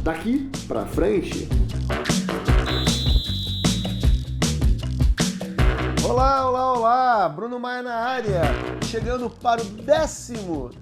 Daqui pra frente. Olá, olá, olá! Bruno Maia na área, chegando para o décimo,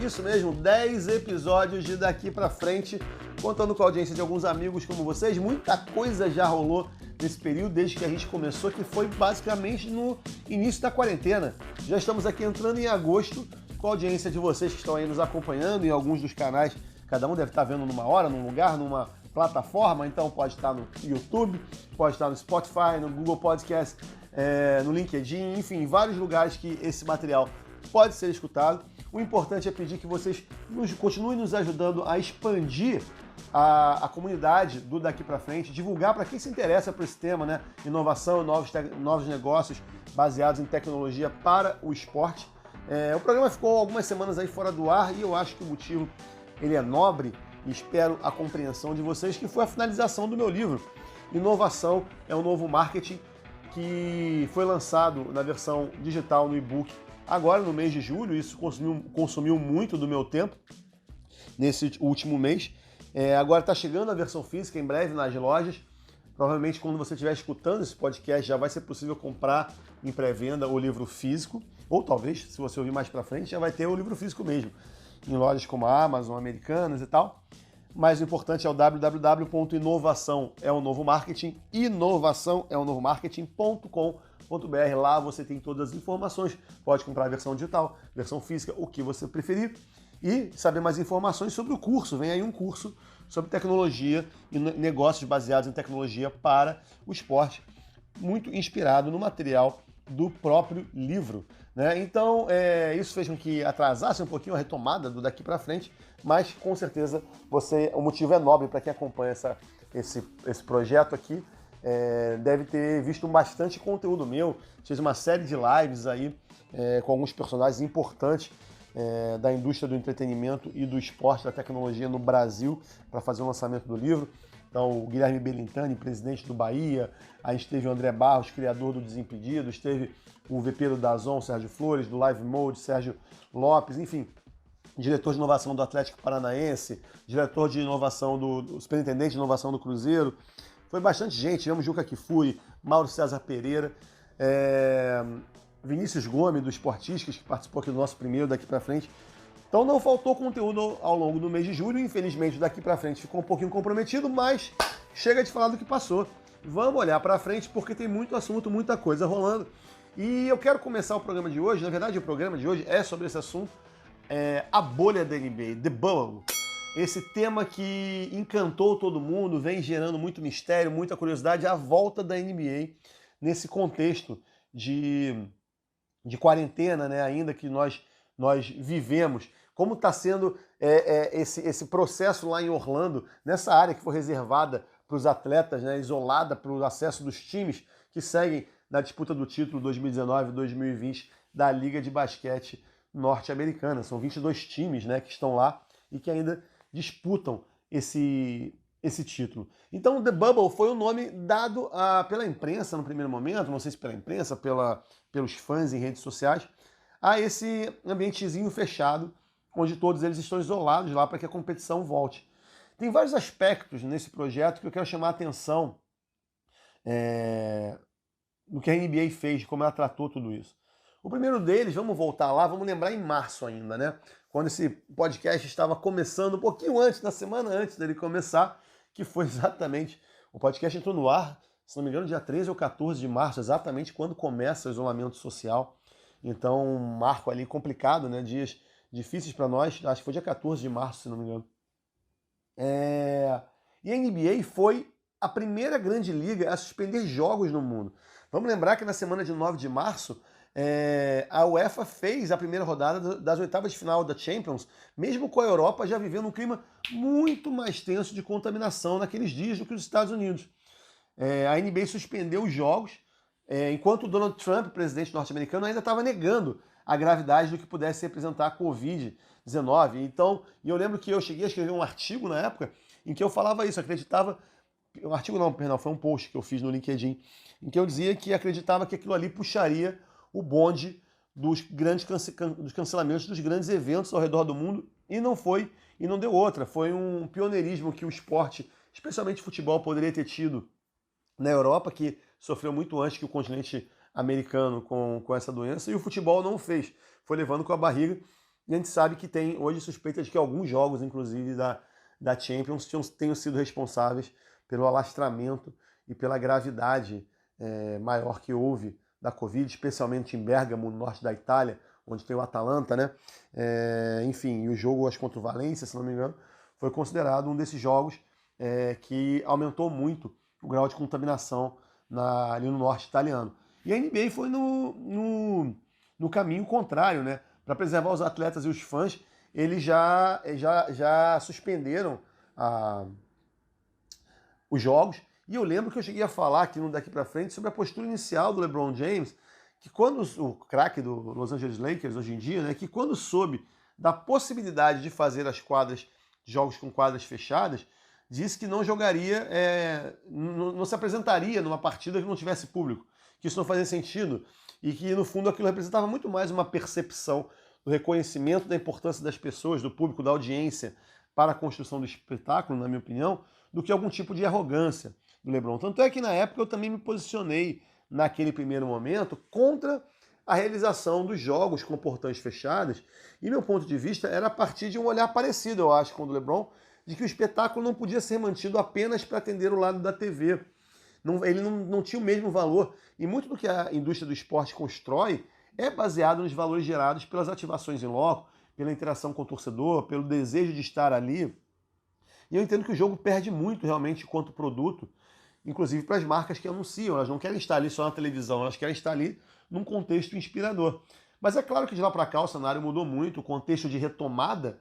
isso mesmo, 10 episódios de Daqui pra Frente, contando com a audiência de alguns amigos como vocês. Muita coisa já rolou nesse período, desde que a gente começou, que foi basicamente no início da quarentena. Já estamos aqui entrando em agosto, com a audiência de vocês que estão aí nos acompanhando em alguns dos canais. Cada um deve estar vendo numa hora, num lugar, numa plataforma, então pode estar no YouTube, pode estar no Spotify, no Google Podcast, no LinkedIn, enfim, vários lugares que esse material pode ser escutado. O importante é pedir que vocês continuem nos ajudando a expandir a comunidade do Daqui Pra Frente, divulgar para quem se interessa por esse tema, né? Inovação, novos negócios baseados em tecnologia para o esporte. O programa ficou algumas semanas aí fora do ar e eu acho que o motivo ele é nobre e espero a compreensão de vocês, que foi a finalização do meu livro, Inovação é o Novo Marketing, que foi lançado na versão digital no e-book agora no mês de julho. Isso consumiu muito do meu tempo nesse último mês. Agora está chegando a versão física em breve nas lojas. Provavelmente quando você estiver escutando esse podcast já vai ser possível comprar em pré-venda o livro físico, ou talvez, se você ouvir mais para frente, já vai ter o livro físico mesmo, em lojas como a Amazon, Americanas e tal. Mas o importante é o inovaçãoeonovomarketing.com.br. Lá você tem todas as informações. Pode comprar a versão digital, versão física, o que você preferir. E saber mais informações sobre o curso. Vem aí um curso sobre tecnologia e negócios baseados em tecnologia para o esporte, muito inspirado no material do próprio livro, né? Então, isso fez com que atrasasse um pouquinho a retomada do Daqui Pra Frente, mas com certeza o motivo é nobre para quem acompanha esse projeto aqui. Deve ter visto bastante conteúdo meu. Fiz uma série de lives aí com alguns personagens importantes da indústria do entretenimento e do esporte, da tecnologia no Brasil, para fazer o lançamento do livro. Então, o Guilherme Belintani, presidente do Bahia, aí esteve o André Barros, criador do Desimpedido, esteve o VP do DAZN, Sérgio Flores, do Live Mode, Sérgio Lopes, enfim, diretor de inovação do Atlético Paranaense, diretor de inovação do superintendente de inovação do Cruzeiro. Foi bastante gente, tivemos Juca Kfouri, Mauro César Pereira, Vinícius Gomes, do Esportistas, que participou aqui do nosso primeiro Daqui Pra Frente. Então não faltou conteúdo ao longo do mês de julho. Infelizmente, Daqui Pra Frente ficou um pouquinho comprometido, mas chega de falar do que passou. Vamos olhar pra frente porque tem muito assunto, muita coisa rolando. E eu quero começar o programa de hoje, na verdade o programa de hoje é sobre esse assunto, a bolha da NBA, The Bubble. Esse tema que encantou todo mundo, vem gerando muito mistério, muita curiosidade, a volta da NBA nesse contexto de quarentena, né, ainda que nós vivemos. Como está sendo esse processo lá em Orlando, nessa área que foi reservada para os atletas, né, isolada para o acesso dos times que seguem na disputa do título 2019-2020 da Liga de Basquete Norte-Americana. São 22 times, né, que estão lá e que ainda disputam esse título. Então, The Bubble foi o nome dado pela imprensa no primeiro momento, não sei se pela imprensa, pelos fãs em redes sociais, a esse ambientezinho fechado, onde todos eles estão isolados lá para que a competição volte. Tem vários aspectos nesse projeto que eu quero chamar a atenção no que a NBA fez, de como ela tratou tudo isso. O primeiro deles, vamos voltar lá, vamos lembrar em março ainda, né? Quando esse podcast estava começando, um pouquinho antes, na semana antes dele começar, que foi exatamente, o podcast entrou no ar, se não me engano, dia 13 ou 14 de março, exatamente quando começa o isolamento social. Então, um marco ali complicado, né? Dias difíceis para nós, acho que foi dia 14 de março, se não me engano. E a NBA foi a primeira grande liga a suspender jogos no mundo. Vamos lembrar que na semana de 9 de março, a UEFA fez a primeira rodada das oitavas de final da Champions, mesmo com a Europa já vivendo um clima muito mais tenso de contaminação naqueles dias do que os Estados Unidos. A NBA suspendeu os jogos, enquanto o Donald Trump, presidente norte-americano, ainda estava negando a gravidade do que pudesse representar a Covid-19. Então, eu lembro que eu cheguei a escrever um artigo na época em que eu falava isso, acreditava... Um artigo não, perdão, foi um post que eu fiz no LinkedIn, em que eu dizia que acreditava que aquilo ali puxaria o bonde dos cancelamentos dos grandes eventos ao redor do mundo E não foi, e não deu outra. Foi um pioneirismo que o esporte, especialmente o futebol, poderia ter tido na Europa, que sofreu muito antes que o continente americano com essa doença, e o futebol não fez. Foi levando com a barriga. E a gente sabe que tem hoje suspeita de que alguns jogos, inclusive da Champions, tenham sido responsáveis pelo alastramento e pela gravidade maior que houve da Covid, especialmente em Bérgamo, no norte da Itália, onde tem o Atalanta, né? Enfim, e o jogo, acho, contra o Valência, se não me engano, foi considerado um desses jogos que aumentou muito o grau de contaminação ali no norte italiano. E a NBA foi no caminho contrário, né? Para preservar os atletas e os fãs, eles já suspenderam os jogos. E eu lembro que eu cheguei a falar aqui no Daqui Pra Frente sobre a postura inicial do LeBron James, que quando o craque do Los Angeles Lakers hoje em dia, né, que quando soube da possibilidade de fazer as quadras, jogos com quadras fechadas, disse que não jogaria, não se apresentaria numa partida que não tivesse público, que isso não fazia sentido e que no fundo aquilo representava muito mais uma percepção do reconhecimento da importância das pessoas, do público, da audiência para a construção do espetáculo, na minha opinião, do que algum tipo de arrogância do LeBron. Tanto é que na época eu também me posicionei naquele primeiro momento contra a realização dos jogos com portões fechados, e meu ponto de vista era a partir de um olhar parecido, eu acho, com o do LeBron, de que o espetáculo não podia ser mantido apenas para atender o lado da TV. Ele não tinha o mesmo valor, e muito do que a indústria do esporte constrói é baseado nos valores gerados pelas ativações em loco, pela interação com o torcedor, pelo desejo de estar ali. E eu entendo que o jogo perde muito realmente quanto produto, inclusive para as marcas que anunciam. Elas não querem estar ali só na televisão, elas querem estar ali num contexto inspirador. Mas é claro que de lá para cá o cenário mudou muito, o contexto de retomada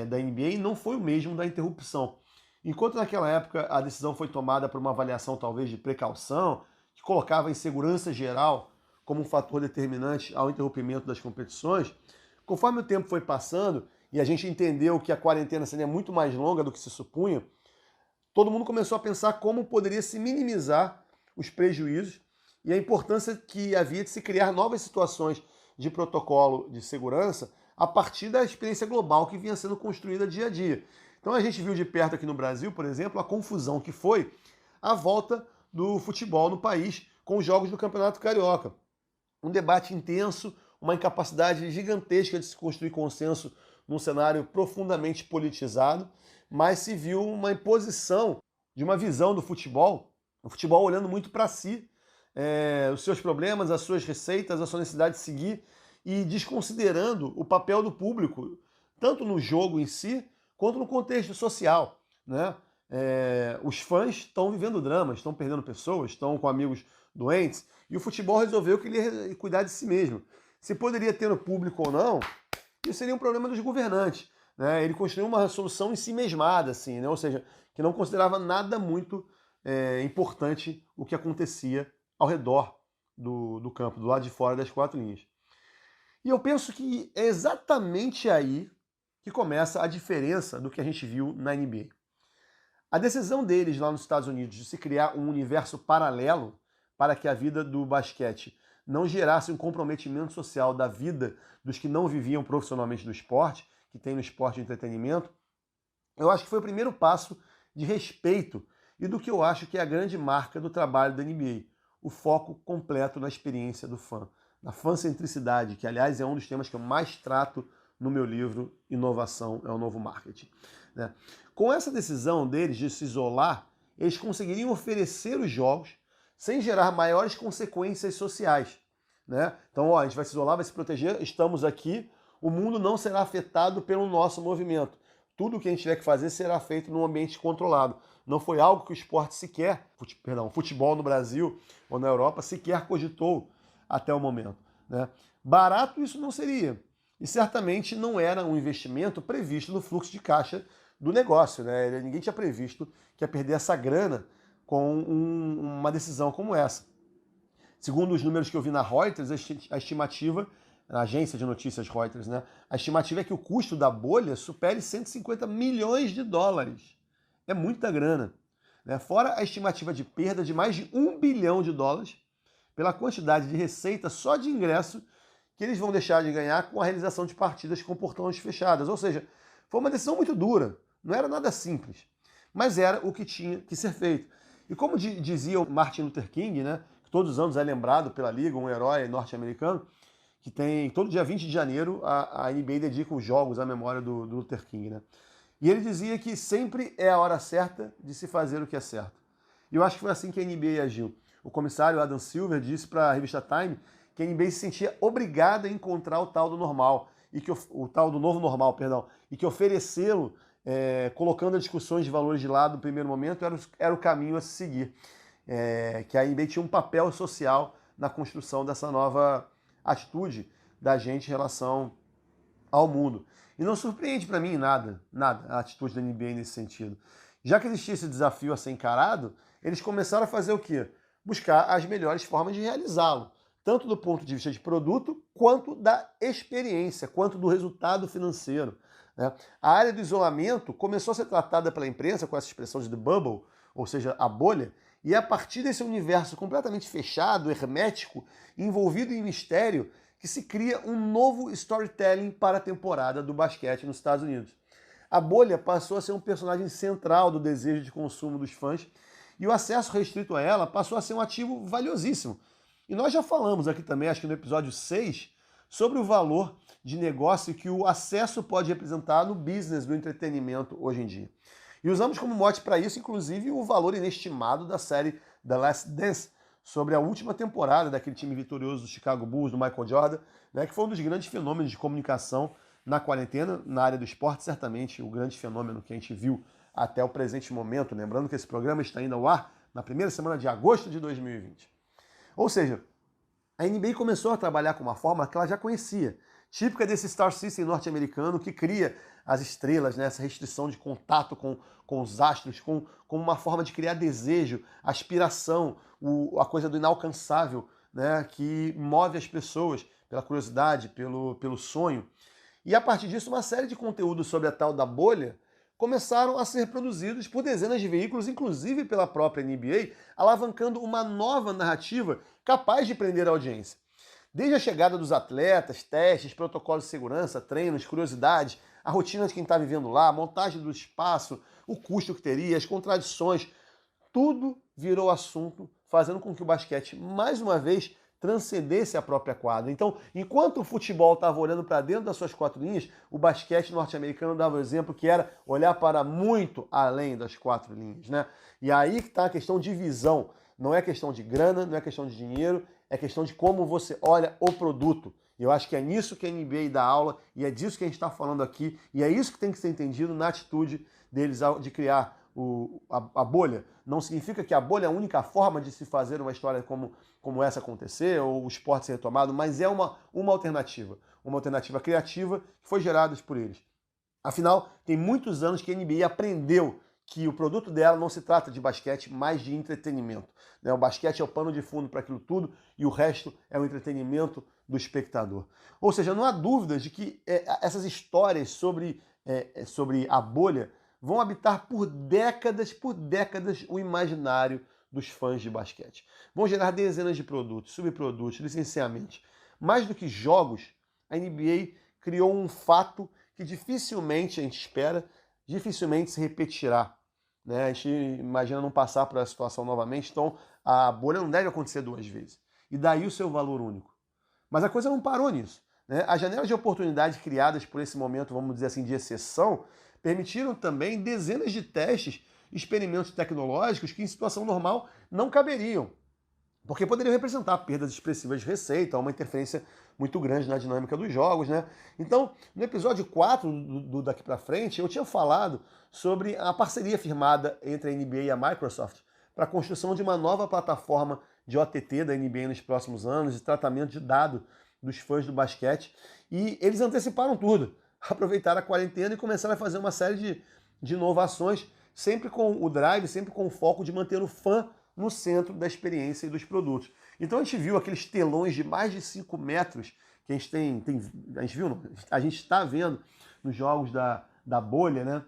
da NBA não foi o mesmo da interrupção. Enquanto naquela época a decisão foi tomada por uma avaliação talvez de precaução, que colocava a insegurança geral como um fator determinante ao interrompimento das competições, conforme o tempo foi passando e a gente entendeu que a quarentena seria muito mais longa do que se supunha, todo mundo começou a pensar como poderia se minimizar os prejuízos e a importância que havia de se criar novas situações de protocolo de segurança a partir da experiência global que vinha sendo construída dia a dia. Então a gente viu de perto aqui no Brasil, por exemplo, a confusão que foi a volta do futebol no país com os jogos do Campeonato Carioca. Um debate intenso, uma incapacidade gigantesca de se construir consenso num cenário profundamente politizado, mas se viu uma imposição de uma visão do futebol, o futebol olhando muito para si, os seus problemas, as suas receitas, a sua necessidade de seguir e desconsiderando o papel do público, tanto no jogo em si, quanto no contexto social, né? Os fãs estão vivendo dramas, estão perdendo pessoas, estão com amigos doentes, e o futebol resolveu que ele ia cuidar de si mesmo. Se poderia ter no público ou não, isso seria um problema dos governantes, né? Ele construiu uma solução em si mesmada, assim, né? Ou seja, que não considerava nada muito importante o que acontecia ao redor do campo, do lado de fora das quatro linhas. E eu penso que é exatamente aí que começa a diferença do que a gente viu na NBA. A decisão deles lá nos Estados Unidos de se criar um universo paralelo para que a vida do basquete não gerasse um comprometimento social da vida dos que não viviam profissionalmente do esporte, que tem no esporte de entretenimento, eu acho que foi o primeiro passo de respeito e do que eu acho que é a grande marca do trabalho da NBA, o foco completo na experiência do fã, na fancentricidade, que aliás é um dos temas que eu mais trato no meu livro Inovação é o Novo Marketing, né? Com essa decisão deles de se isolar, eles conseguiriam oferecer os jogos sem gerar maiores consequências sociais, né? Então, a gente vai se isolar, vai se proteger, estamos aqui, o mundo não será afetado pelo nosso movimento. Tudo o que a gente tiver que fazer será feito num ambiente controlado. Não foi algo que o esporte sequer, o futebol no Brasil ou na Europa sequer cogitou até o momento, né? Barato isso não seria. E certamente não era um investimento previsto no fluxo de caixa do negócio, né? Ninguém tinha previsto que ia perder essa grana com uma decisão como essa. Segundo os números que eu vi na Reuters, a estimativa, na agência de notícias Reuters, né? A estimativa é que o custo da bolha supere 150 milhões de dólares. É muita grana, né? Fora a estimativa de perda de mais de 1 bilhão de dólares pela quantidade de receita só de ingresso que eles vão deixar de ganhar com a realização de partidas com portões fechadas. Ou seja, foi uma decisão muito dura, não era nada simples, mas era o que tinha que ser feito. E como dizia o Martin Luther King, né, que todos os anos é lembrado pela Liga, um herói norte-americano, que tem todo dia 20 de janeiro a NBA dedica os jogos à memória do Luther King, né? E ele dizia que sempre é a hora certa de se fazer o que é certo. E eu acho que foi assim que a NBA agiu. O comissário Adam Silver disse para a revista Time que a NBA se sentia obrigada a encontrar o tal do normal, e que o tal do novo normal, perdão, e que oferecê-lo, colocando as discussões de valores de lado no primeiro momento, era o caminho a se seguir. Que a NBA tinha um papel social na construção dessa nova atitude da gente em relação ao mundo. E não surpreende para mim nada a atitude da NBA nesse sentido. Já que existia esse desafio a ser encarado, eles começaram a fazer o quê? Buscar as melhores formas de realizá-lo, tanto do ponto de vista de produto, quanto da experiência, quanto do resultado financeiro, né? A área do isolamento começou a ser tratada pela imprensa com essa expressão de the bubble, ou seja, a bolha, e a partir desse universo completamente fechado, hermético, envolvido em mistério, que se cria um novo storytelling para a temporada do basquete nos Estados Unidos. A bolha passou a ser um personagem central do desejo de consumo dos fãs e o acesso restrito a ela passou a ser um ativo valiosíssimo. E nós já falamos aqui também, acho que no episódio 6, sobre o valor de negócio que o acesso pode representar no business do entretenimento hoje em dia. E usamos como mote para isso, inclusive, o valor inestimado da série The Last Dance, sobre a última temporada daquele time vitorioso do Chicago Bulls, do Michael Jordan, né, que foi um dos grandes fenômenos de comunicação na quarentena, na área do esporte, certamente o grande fenômeno que a gente viu até o presente momento. Lembrando que esse programa está indo ao ar na primeira semana de agosto de 2020. Ou seja, a NBA começou a trabalhar com uma forma que ela já conhecia, típica desse Star System norte-americano que cria as estrelas, né, essa restrição de contato com os astros, com uma forma de criar desejo, aspiração, a coisa do inalcançável, né, que move as pessoas pela curiosidade, pelo sonho. E a partir disso, uma série de conteúdos sobre a tal da bolha começaram a ser produzidos por dezenas de veículos, inclusive pela própria NBA, alavancando uma nova narrativa capaz de prender a audiência. Desde a chegada dos atletas, testes, protocolos de segurança, treinos, curiosidades, a rotina de quem está vivendo lá, a montagem do espaço, o custo que teria, as contradições, tudo virou assunto, fazendo com que o basquete, mais uma vez, transcendesse a própria quadra. Então, enquanto o futebol estava olhando para dentro das suas quatro linhas, o basquete norte-americano dava o exemplo que era olhar para muito além das quatro linhas, né? E aí que está a questão de visão. Não é questão de grana, não é questão de dinheiro, é questão de como você olha o produto. E eu acho que é nisso que a NBA dá aula, e é disso que a gente está falando aqui, e é isso que tem que ser entendido na atitude deles de criar a bolha. Não significa que a bolha é a única forma de se fazer uma história como essa acontecer, ou o esporte ser retomado, mas é uma alternativa criativa que foi gerada por eles. Afinal, tem muitos anos que a NBA aprendeu que o produto dela não se trata de basquete, mas de entretenimento. O basquete é o pano de fundo para aquilo tudo e o resto é o entretenimento do espectador. Ou seja, não há dúvidas de que essas histórias sobre a bolha vão habitar por décadas o imaginário dos fãs de basquete. Vão gerar dezenas de produtos, subprodutos, licenciamentos. Mais do que jogos, a NBA criou um fato que dificilmente a gente espera, dificilmente se repetirá. Né? A gente imagina não passar por essa situação novamente, então a bolha não deve acontecer duas vezes. E daí o seu valor único. Mas a coisa não parou nisso. Né? As janelas de oportunidade criadas por esse momento, vamos dizer assim, de exceção, permitiram também dezenas de testes, experimentos tecnológicos que em situação normal não caberiam, porque poderiam representar perdas expressivas de receita, uma interferência muito grande na dinâmica dos jogos, né? Então, no episódio 4 do Daqui Pra Frente, eu tinha falado sobre a parceria firmada entre a NBA e a Microsoft para a construção de uma nova plataforma de OTT da NBA nos próximos anos, de tratamento de dados dos fãs do basquete, e eles anteciparam tudo, aproveitaram a quarentena e começaram a fazer uma série de inovações, sempre com o drive, sempre com o foco de manter o fã no centro da experiência e dos produtos. Então a gente viu aqueles telões de mais de 5 metros que a gente a gente viu, não, a gente está vendo nos jogos da bolha, né?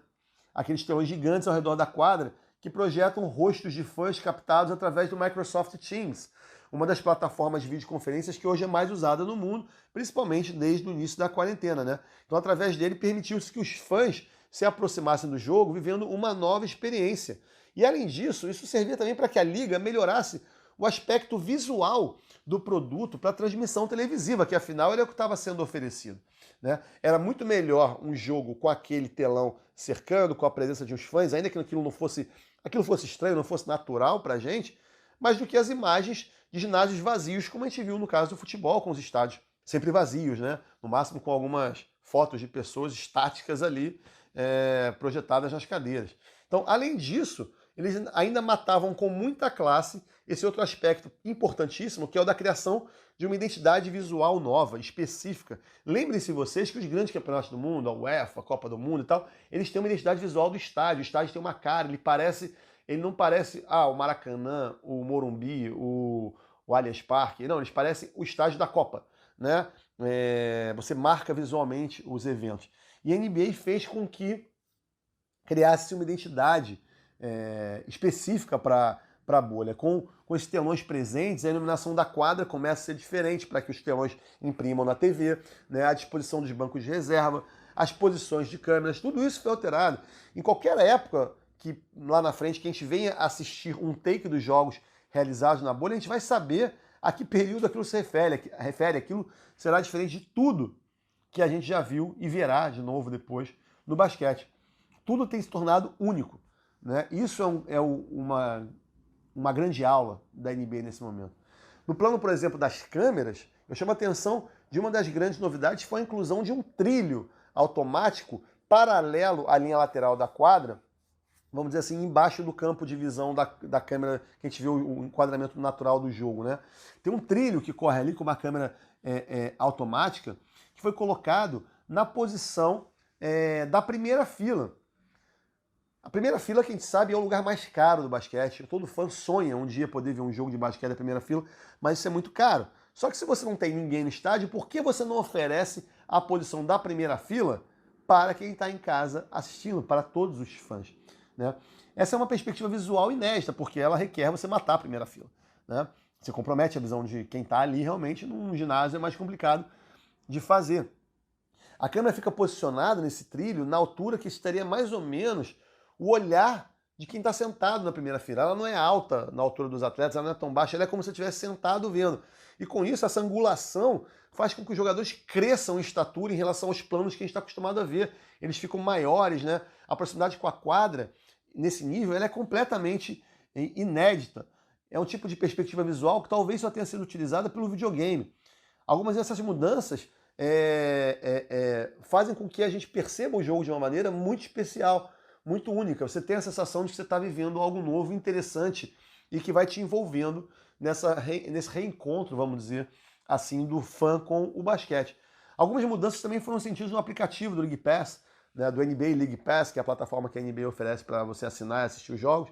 Aqueles telões gigantes ao redor da quadra que projetam rostos de fãs captados através do Microsoft Teams. O uma das plataformas de videoconferências que hoje é mais usada no mundo, principalmente desde o início da quarentena, né? Então, através dele, permitiu-se que os fãs se aproximassem do jogo, vivendo uma nova experiência. E, além disso, isso servia também para que a liga melhorasse o aspecto visual do produto para a transmissão televisiva, que afinal era o que estava sendo oferecido, né? Era muito melhor um jogo com aquele telão cercando, com a presença de uns fãs, ainda que aquilo fosse estranho, não fosse natural para a gente, mas do que as imagens de ginásios vazios, como a gente viu no caso do futebol, com os estádios sempre vazios, né? No máximo com algumas fotos de pessoas estáticas ali projetadas nas cadeiras. Então, além disso, eles ainda matavam com muita classe esse outro aspecto importantíssimo, que é o da criação de uma identidade visual nova, específica. Lembrem-se vocês que os grandes campeonatos do mundo, a UEFA, a Copa do Mundo e tal, eles têm uma identidade visual do estádio. O estádio tem uma cara, ele não parece o Maracanã, o Morumbi, o Allianz Parque. Não, eles parecem o estádio da Copa, né? Você marca visualmente os eventos. E a NBA fez com que criasse uma identidade específica para a bolha. Com esses telões presentes, a iluminação da quadra começa a ser diferente para que os telões imprimam na TV, né? A disposição dos bancos de reserva, as posições de câmeras, tudo isso foi alterado. Em qualquer época que lá na frente, que a gente venha assistir um take dos jogos realizados na bolha, a gente vai saber a que período aquilo se refere. Aquilo será diferente de tudo que a gente já viu e verá de novo depois no basquete. Tudo tem se tornado único, né? Isso uma grande aula da NBA nesse momento. No plano, por exemplo, das câmeras, eu chamo a atenção de uma das grandes novidades, foi a inclusão de um trilho automático paralelo à linha lateral da quadra, vamos dizer assim, embaixo do campo de visão da câmera, que a gente vê o enquadramento natural do jogo, né? Tem um trilho que corre ali com uma câmera automática, que foi colocado na posição da primeira fila. A primeira fila, que a gente sabe, é o lugar mais caro do basquete. Todo fã sonha um dia poder ver um jogo de basquete da primeira fila, mas isso é muito caro. Só que se você não tem ninguém no estádio, por que você não oferece a posição da primeira fila para quem está em casa assistindo, para todos os fãs, né? Essa é uma perspectiva visual inédita, porque ela requer você matar a primeira fila, né? Você compromete a visão de quem está ali, realmente, num ginásio é mais complicado de fazer. A câmera fica posicionada nesse trilho na altura que estaria mais ou menos o olhar de quem está sentado na primeira fila. Ela não é alta na altura dos atletas, ela não é tão baixa, ela é como se estivesse sentado vendo. E com isso, essa angulação faz com que os jogadores cresçam em estatura em relação aos planos que a gente está acostumado a ver. Eles ficam maiores, né? A proximidade com a quadra, nesse nível, ela é completamente inédita. É um tipo de perspectiva visual que talvez só tenha sido utilizada pelo videogame. Algumas dessas mudanças fazem com que a gente perceba o jogo de uma maneira muito especial, muito única. Você tem a sensação de que você está vivendo algo novo, interessante, e que vai te envolvendo nesse reencontro, vamos dizer assim, do fã com o basquete. Algumas mudanças também foram sentidas no aplicativo do League Pass, né, do NBA League Pass, que é a plataforma que a NBA oferece para você assinar e assistir os jogos.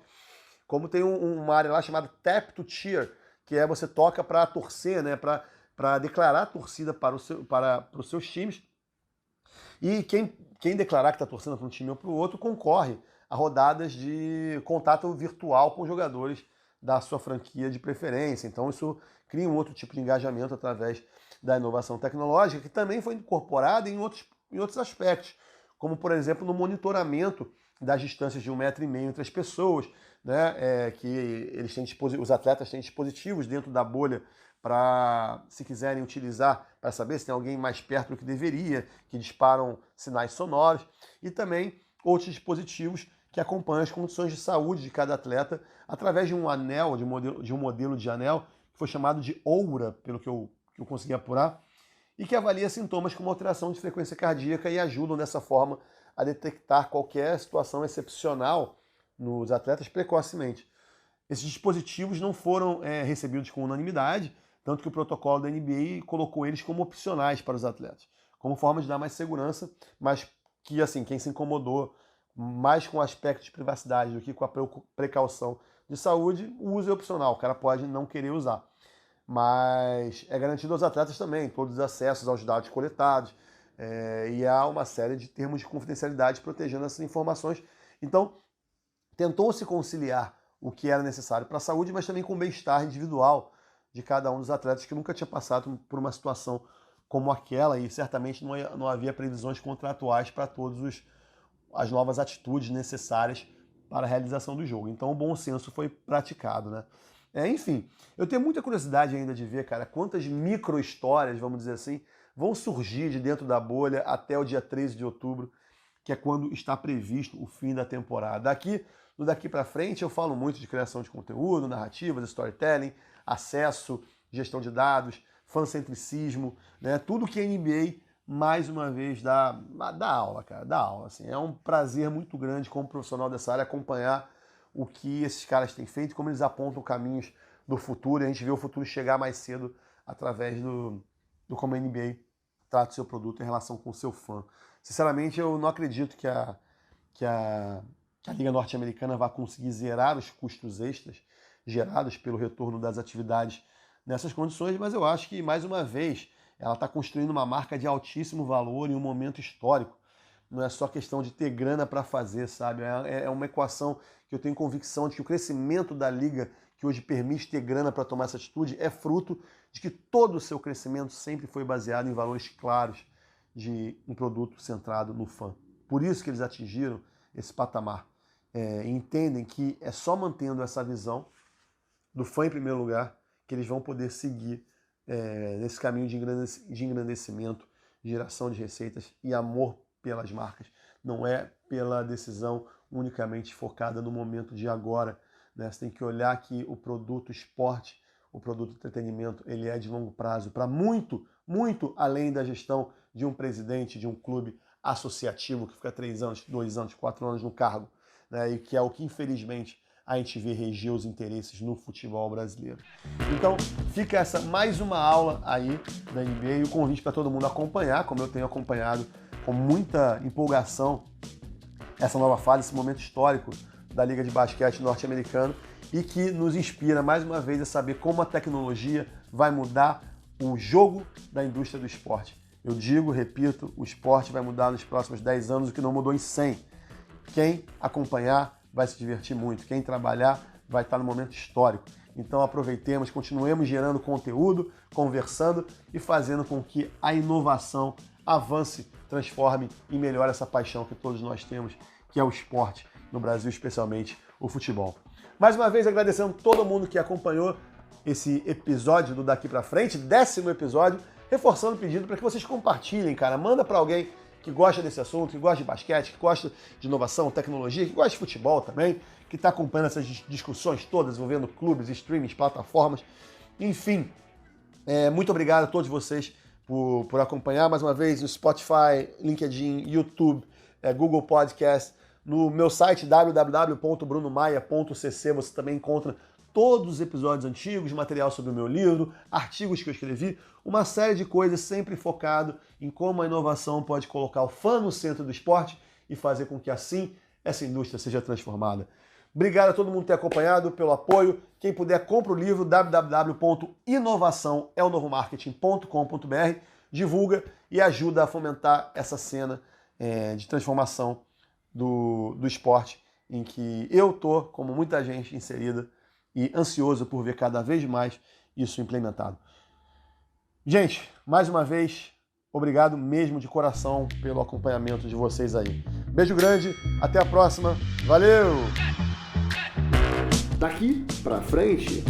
Como tem uma área lá chamada Tap to Cheer, que você toca para torcer, né, para declarar a torcida para os seus times. E quem declarar que está torcendo para um time ou para o outro concorre a rodadas de contato virtual com jogadores da sua franquia de preferência. Então isso cria um outro tipo de engajamento através da inovação tecnológica, que também foi incorporada em outros aspectos, como, por exemplo, no monitoramento das distâncias de 1,5 metro entre as pessoas, né, que os atletas têm dispositivos dentro da bolha para, se quiserem utilizar, para saber se tem alguém mais perto do que deveria, que disparam sinais sonoros, e também outros dispositivos que acompanham as condições de saúde de cada atleta através de um anel, de um modelo de anel, que foi chamado de Oura, pelo que eu consegui apurar, e que avalia sintomas como alteração de frequência cardíaca e ajudam dessa forma a detectar qualquer situação excepcional nos atletas precocemente. Esses dispositivos não foram recebidos com unanimidade, tanto que o protocolo da NBA colocou eles como opcionais para os atletas, como forma de dar mais segurança, mas que, assim, quem se incomodou mais com o aspecto de privacidade do que com a precaução de saúde, o uso é opcional, o cara pode não querer usar. Mas é garantido aos atletas também todos os acessos aos dados coletados, e há uma série de termos de confidencialidade protegendo essas informações. Então, tentou-se conciliar o que era necessário para a saúde, mas também com o bem-estar individual de cada um dos atletas, que nunca tinha passado por uma situação como aquela, e certamente não havia previsões contratuais para todas as novas atitudes necessárias para a realização do jogo. Então o bom senso foi praticado, né? Enfim, eu tenho muita curiosidade ainda de ver, cara, quantas micro-histórias, vamos dizer assim, vão surgir de dentro da bolha até o dia 13 de outubro, que é quando está previsto o fim da temporada. Daqui para frente eu falo muito de criação de conteúdo, narrativas, storytelling, acesso, gestão de dados, fancentricismo, né? Tudo que a NBA, mais uma vez, dá aula, cara, dá aula. Assim. É um prazer muito grande como profissional dessa área acompanhar o que esses caras têm feito, como eles apontam caminhos do futuro, e a gente vê o futuro chegar mais cedo através do como a NBA trata o seu produto em relação com o seu fã. Sinceramente, eu não acredito que a Liga Norte-Americana vai conseguir zerar os custos extras gerados pelo retorno das atividades nessas condições, mas eu acho que, mais uma vez, ela está construindo uma marca de altíssimo valor em um momento histórico. Não é só questão de ter grana para fazer, sabe? É uma equação que eu tenho convicção de que o crescimento da Liga, que hoje permite ter grana para tomar essa atitude, é fruto de que todo o seu crescimento sempre foi baseado em valores claros de um produto centrado no fã. Por isso que eles atingiram esse patamar. Entendem que é só mantendo essa visão do fã em primeiro lugar que eles vão poder seguir nesse caminho de engrandecimento, geração de receitas e amor pelas marcas. Não é pela decisão unicamente focada no momento de agora, né? Você tem que olhar que o produto esporte, o produto entretenimento, ele é de longo prazo, para muito, muito além da gestão de um presidente de um clube associativo que fica 3 anos, 2 anos, 4 anos no cargo, né? E que é o que, infelizmente, a gente vê reger os interesses no futebol brasileiro. Então, fica essa mais uma aula aí da NBA e o convite para todo mundo acompanhar, como eu tenho acompanhado com muita empolgação essa nova fase, esse momento histórico da Liga de Basquete norte-americano e que nos inspira mais uma vez a saber como a tecnologia vai mudar o jogo da indústria do esporte. Eu digo, repito, o esporte vai mudar nos próximos 10 anos o que não mudou em 100. Quem acompanhar vai se divertir muito, quem trabalhar vai estar no momento histórico. Então aproveitemos, continuemos gerando conteúdo, conversando e fazendo com que a inovação avance, transforme e melhore essa paixão que todos nós temos, que é o esporte no Brasil, especialmente o futebol. Mais uma vez agradecendo todo mundo que acompanhou esse episódio do Daqui Pra Frente, 10º episódio, reforçando o pedido para que vocês compartilhem, cara, manda para alguém que gosta desse assunto, que gosta de basquete, que gosta de inovação, tecnologia, que gosta de futebol também, que está acompanhando essas discussões todas envolvendo clubes, streamings, plataformas, enfim. Muito obrigado a todos vocês por acompanhar mais uma vez no Spotify, LinkedIn, YouTube, Google Podcast. No meu site www.brunomaia.cc você também encontra todos os episódios antigos, material sobre o meu livro, artigos que eu escrevi, uma série de coisas sempre focado em como a inovação pode colocar o fã no centro do esporte e fazer com que assim essa indústria seja transformada. Obrigado a todo mundo por ter acompanhado, pelo apoio. Quem puder, compra o livro www.inovaçãoelnovomarketing.com.br, divulga e ajuda a fomentar essa cena de transformação do esporte em que eu tô, como muita gente, inserida e ansioso por ver cada vez mais isso implementado. Gente, mais uma vez, obrigado mesmo de coração pelo acompanhamento de vocês aí. Beijo grande, até a próxima, valeu! Daqui pra frente.